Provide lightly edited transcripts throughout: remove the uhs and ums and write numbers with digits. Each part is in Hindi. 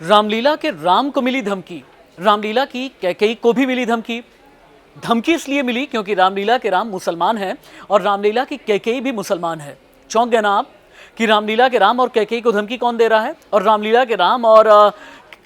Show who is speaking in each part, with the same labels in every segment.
Speaker 1: रामलीला के राम को मिली धमकी, रामलीला की कैकेयी को भी मिली धमकी। धमकी इसलिए मिली क्योंकि रामलीला के राम मुसलमान हैं और रामलीला की कैकेयी भी मुसलमान है। चौंक गए ना आप कि रामलीला के राम और कैकेयी को धमकी कौन दे रहा है, और रामलीला के राम और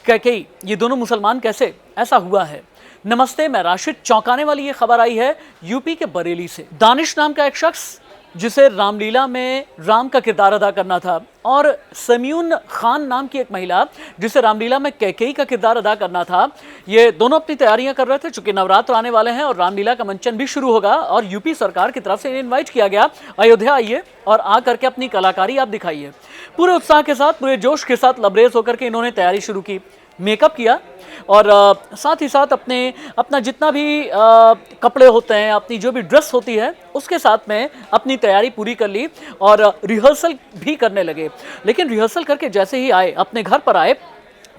Speaker 1: कैकेयी ये दोनों मुसलमान कैसे? ऐसा हुआ है। नमस्ते, मैं राशिद। चौंकाने वाली ये खबर आई है यूपी के बरेली से। दानिश नाम का एक शख्स जिसे रामलीला में राम का किरदार अदा करना था, और समयून खान नाम की एक महिला जिसे रामलीला में कैकेयी का किरदार अदा करना था, ये दोनों अपनी तैयारियां कर रहे थे। चूंकि नवरात्र आने वाले हैं और रामलीला का मंचन भी शुरू होगा, और यूपी सरकार की तरफ से इन्हें इन्वाइट किया गया, अयोध्या आइए और आ करके अपनी कलाकारी आप दिखाइए। पूरे उत्साह के साथ, पूरे जोश के साथ लबरेज होकर के इन्होंने तैयारी शुरू की, मेकअप किया और साथ ही साथ अपना जितना भी कपड़े होते हैं, अपनी जो भी ड्रेस होती है, उसके साथ में अपनी तैयारी पूरी कर ली और रिहर्सल भी करने लगे। लेकिन रिहर्सल करके जैसे ही आए, अपने घर पर आए,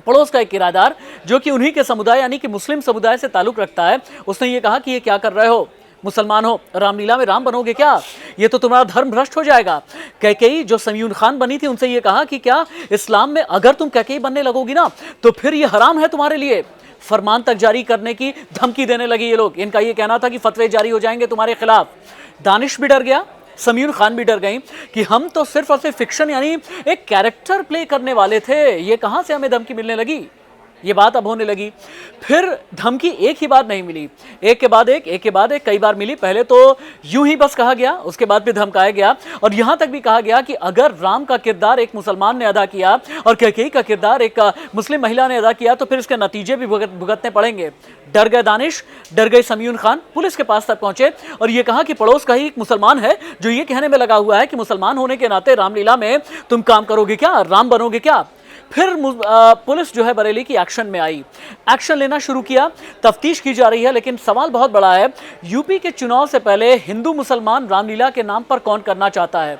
Speaker 1: पड़ोस का एक किराएदार जो कि उन्हीं के समुदाय यानी कि मुस्लिम समुदाय से ताल्लुक़ रखता है, उसने ये कहा कि ये क्या कर रहे हो, मुसलमान हो, रामलीला में राम बनोगे क्या? ये तो तुम्हारा धर्म भ्रष्ट हो जाएगा। कैकेयी जो समयून खान बनी थी, उनसे ये कहा कि क्या इस्लाम में अगर तुम कैकेयी बनने लगोगी ना तो फिर ये हराम है तुम्हारे लिए। फरमान तक जारी करने की धमकी देने लगे ये लोग। इनका ये कहना था कि फतवे जारी हो जाएंगे तुम्हारे खिलाफ। दानिश भी डर गया, समयून खान भी डर गई कि हम तो सिर्फ और सिर्फ फिक्शन यानी एक कैरेक्टर प्ले करने वाले थे, ये कहां से हमें धमकी मिलने लगी। ये बात अब होने लगी। फिर धमकी एक ही बार नहीं मिली, एक के बाद एक कई बार मिली। पहले तो यूं ही बस कहा गया, उसके बाद भी धमकाया गया, और यहां तक भी कहा गया कि अगर राम का किरदार एक मुसलमान ने अदा किया और कैकेयी का किरदार एक मुस्लिम महिला ने अदा किया तो फिर इसके नतीजे भी भुगतने पड़ेंगे। डर गए दानिश, डर गए समयून खान, पुलिस के पास तक पहुंचे और ये कहा कि पड़ोस का ही एक मुसलमान है जो ये कहने में लगा हुआ है कि मुसलमान होने के नाते रामलीला में तुम काम करोगे क्या, राम बनोगे क्या। फिर पुलिस जो है बरेली की एक्शन में आई, एक्शन लेना शुरू किया, तफ्तीश की जा रही है। लेकिन सवाल बहुत बड़ा है, यूपी के चुनाव से पहले हिंदू मुसलमान रामलीला के नाम पर कौन करना चाहता है?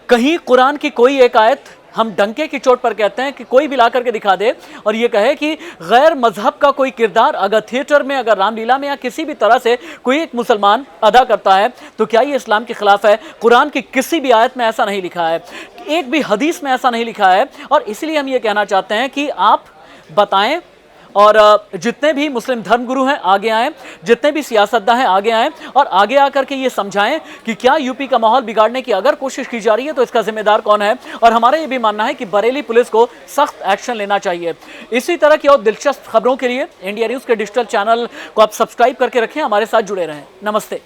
Speaker 1: कहीं कुरान की कोई एक आयत हम डंके की चोट पर कहते हैं कि कोई भी ला करके दिखा दे और ये कहे कि गैर मजहब का कोई किरदार अगर थिएटर में, अगर रामलीला में या किसी भी तरह से कोई एक मुसलमान अदा करता है तो क्या ये इस्लाम के खिलाफ है? कुरान की किसी भी आयत में ऐसा नहीं लिखा है, एक भी हदीस में ऐसा नहीं लिखा है। और इसलिए हम ये कहना चाहते हैं कि आप बताएं और जितने भी मुस्लिम धर्मगुरु हैं आगे आएं, जितने भी सियासतदान हैं आगे आएं और आगे आकर के ये समझाएं कि क्या यूपी का माहौल बिगाड़ने की अगर कोशिश की जा रही है तो इसका जिम्मेदार कौन है। और हमारा ये भी मानना है कि बरेली पुलिस को सख्त एक्शन लेना चाहिए। इसी तरह की और दिलचस्प खबरों के लिए इंडिया न्यूज़ के डिजिटल चैनल को आप सब्सक्राइब करके रखें, हमारे साथ जुड़े रहें। नमस्ते।